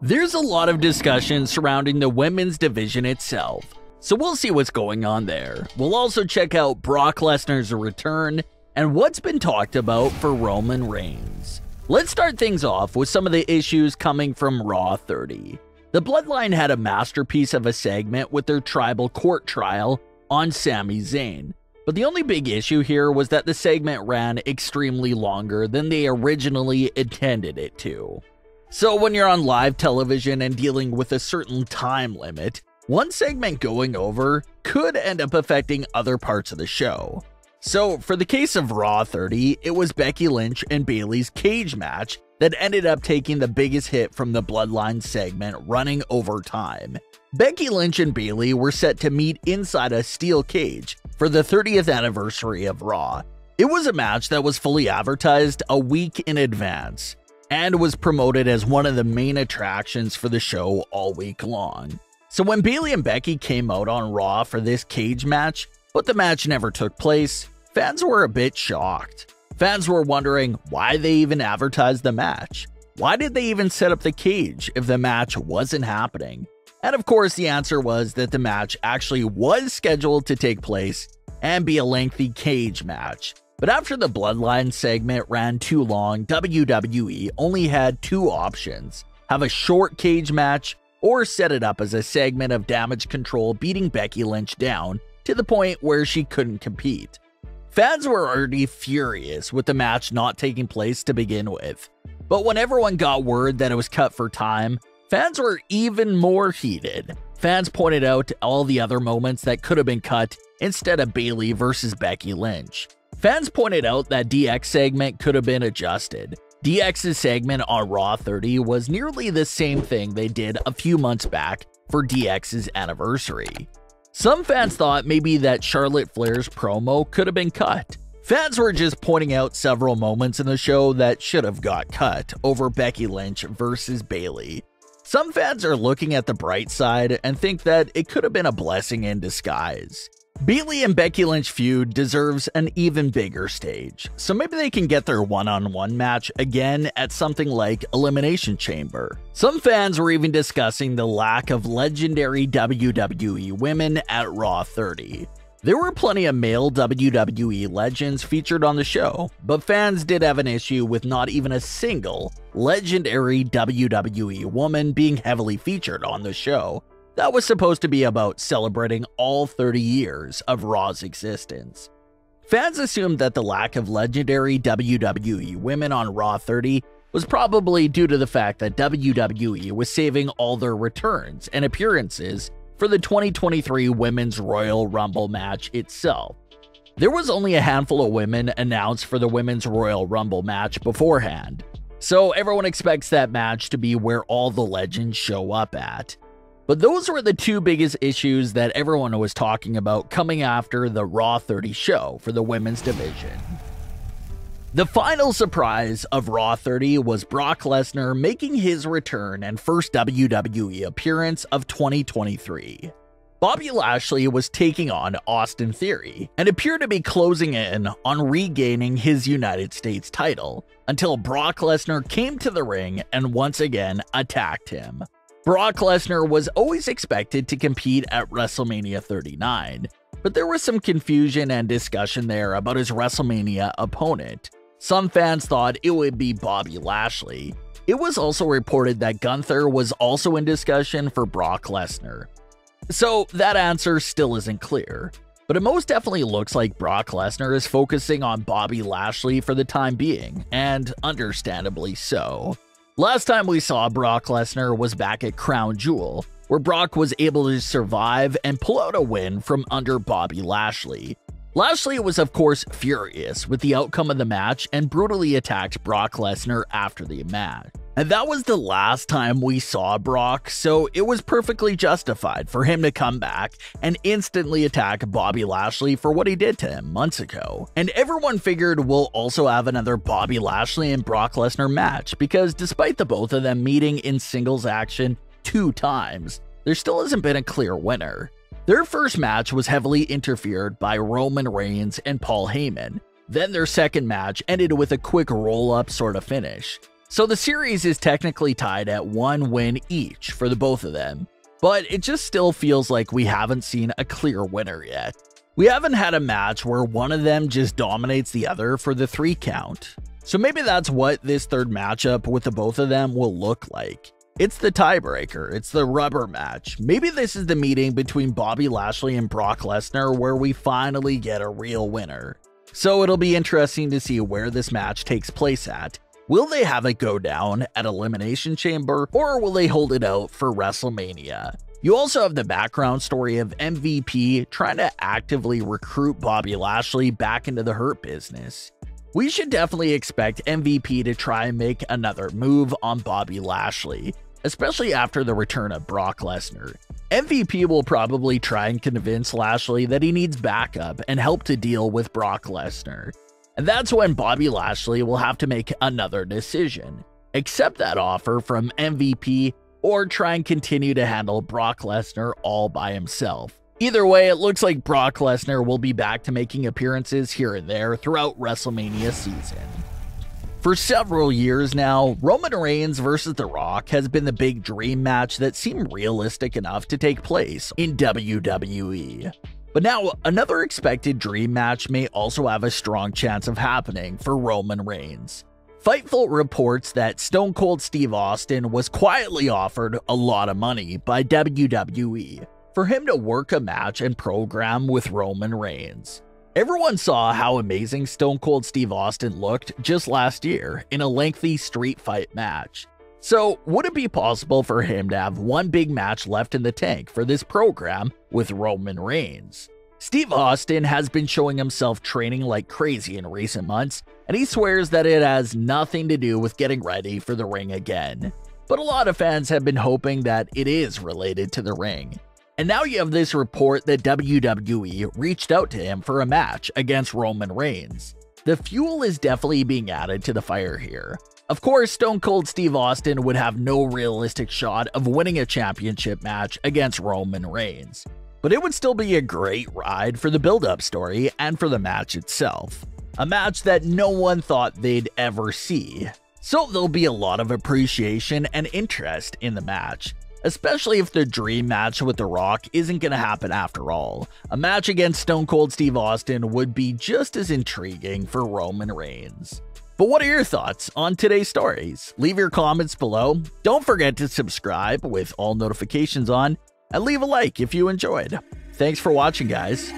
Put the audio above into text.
There's a lot of discussion surrounding the women's division itself, so we'll see what's going on there. We'll also check out Brock Lesnar's return and what's been talked about for Roman Reigns. Let's start things off with some of the issues coming from Raw 30. The Bloodline had a masterpiece of a segment with their tribal court trial on Sami Zayn, but the only big issue here was that the segment ran extremely longer than they originally intended it to. So when you're on live television and dealing with a certain time limit, one segment going over could end up affecting other parts of the show. So for the case of Raw 30, it was Becky Lynch and Bayley's cage match that ended up taking the biggest hit from the Bloodline segment running over time. Becky Lynch and Bayley were set to meet inside a steel cage for the 30th anniversary of Raw. It was a match that was fully advertised a week in advance and was promoted as one of the main attractions for the show all week long. So when Bayley and Becky came out on Raw for this cage match, but the match never took place, fans were a bit shocked. Fans were wondering why they even advertised the match. Why did they even set up the cage if the match wasn't happening? And of course, the answer was that the match actually was scheduled to take place and be a lengthy cage match. But after the Bloodline segment ran too long, WWE only had two options: have a short cage match or set it up as a segment of Damage Control beating Becky Lynch down to the point where she couldn't compete. Fans were already furious with the match not taking place to begin with, but when everyone got word that it was cut for time, fans were even more heated. Fans pointed out all the other moments that could have been cut instead of Bayley versus Becky Lynch. Fans pointed out that DX segment could have been adjusted. DX's segment on Raw 30 was nearly the same thing they did a few months back for DX's anniversary. Some fans thought maybe that Charlotte Flair's promo could have been cut. Fans were just pointing out several moments in the show that should have got cut over Becky Lynch versus Bayley. Some fans are looking at the bright side and think that it could have been a blessing in disguise. Bayley and Becky Lynch feud deserves an even bigger stage, so maybe they can get their one-on-one match again at something like Elimination Chamber. Some fans were even discussing the lack of legendary WWE women at Raw 30. There were plenty of male WWE legends featured on the show, but fans did have an issue with not even a single legendary WWE woman being heavily featured on the show. That was supposed to be about celebrating all 30 years of Raw's existence. Fans assumed that the lack of legendary WWE women on Raw 30 was probably due to the fact that WWE was saving all their returns and appearances for the 2023 Women's Royal Rumble match itself. There was only a handful of women announced for the Women's Royal Rumble match beforehand, so everyone expects that match to be where all the legends show up at. But those were the two biggest issues that everyone was talking about coming after the Raw 30 show for the women's division. The final surprise of Raw 30 was Brock Lesnar making his return and first WWE appearance of 2023. Bobby Lashley was taking on Austin Theory and appeared to be closing in on regaining his United States title until Brock Lesnar came to the ring and once again attacked him. Brock Lesnar was always expected to compete at WrestleMania 39, but there was some confusion and discussion there about his WrestleMania opponent. Some fans thought it would be Bobby Lashley. It was also reported that Gunther was also in discussion for Brock Lesnar. So that answer still isn't clear, but it most definitely looks like Brock Lesnar is focusing on Bobby Lashley for the time being, and understandably so. Last time we saw Brock Lesnar was back at Crown Jewel, where Brock was able to survive and pull out a win from under Bobby Lashley. Lashley was of course furious with the outcome of the match and brutally attacked Brock Lesnar after the match. And that was the last time we saw Brock, so it was perfectly justified for him to come back and instantly attack Bobby Lashley for what he did to him months ago. And everyone figured we'll also have another Bobby Lashley and Brock Lesnar match, because despite the both of them meeting in singles action 2 times, there still hasn't been a clear winner. Their first match was heavily interfered by Roman Reigns and Paul Heyman. Then their second match ended with a quick roll-up sort of finish. So the series is technically tied at 1 win each for the both of them, but it just still feels like we haven't seen a clear winner yet. We haven't had a match where one of them just dominates the other for the 3 count. So maybe that's what this third matchup with the both of them will look like. It's the tiebreaker, it's the rubber match. Maybe this is the meeting between Bobby Lashley and Brock Lesnar where we finally get a real winner. So it'll be interesting to see where this match takes place at. Will they have it go down at Elimination Chamber, or will they hold it out for WrestleMania? You also have the background story of MVP trying to actively recruit Bobby Lashley back into the Hurt Business. We should definitely expect MVP to try and make another move on Bobby Lashley, especially after the return of Brock Lesnar. MVP will probably try and convince Lashley that he needs backup and help to deal with Brock Lesnar. And that's when Bobby Lashley will have to make another decision. Accept that offer from MVP or try and continue to handle Brock Lesnar all by himself. Either way, it looks like Brock Lesnar will be back to making appearances here and there throughout WrestleMania season. For several years now, Roman Reigns vs. The Rock has been the big dream match that seemed realistic enough to take place in WWE. But now, another expected dream match may also have a strong chance of happening for Roman Reigns. Fightful reports that Stone Cold Steve Austin was quietly offered a lot of money by WWE for him to work a match and program with Roman Reigns. Everyone saw how amazing Stone Cold Steve Austin looked just last year in a lengthy street fight match. So, would it be possible for him to have one big match left in the tank for this program with Roman Reigns? Steve Austin has been showing himself training like crazy in recent months, and he swears that it has nothing to do with getting ready for the ring again. But a lot of fans have been hoping that it is related to the ring. And now you have this report that WWE reached out to him for a match against Roman Reigns. The fuel is definitely being added to the fire here. Of course, Stone Cold Steve Austin would have no realistic shot of winning a championship match against Roman Reigns, but it would still be a great ride for the build-up story and for the match itself. A match that no one thought they'd ever see. So there'll be a lot of appreciation and interest in the match, especially if the dream match with The Rock isn't going to happen after all. A match against Stone Cold Steve Austin would be just as intriguing for Roman Reigns. But what are your thoughts on today's stories? Leave your comments below. Don't forget to subscribe with all notifications on, and leave a like if you enjoyed. Thanks for watching, guys.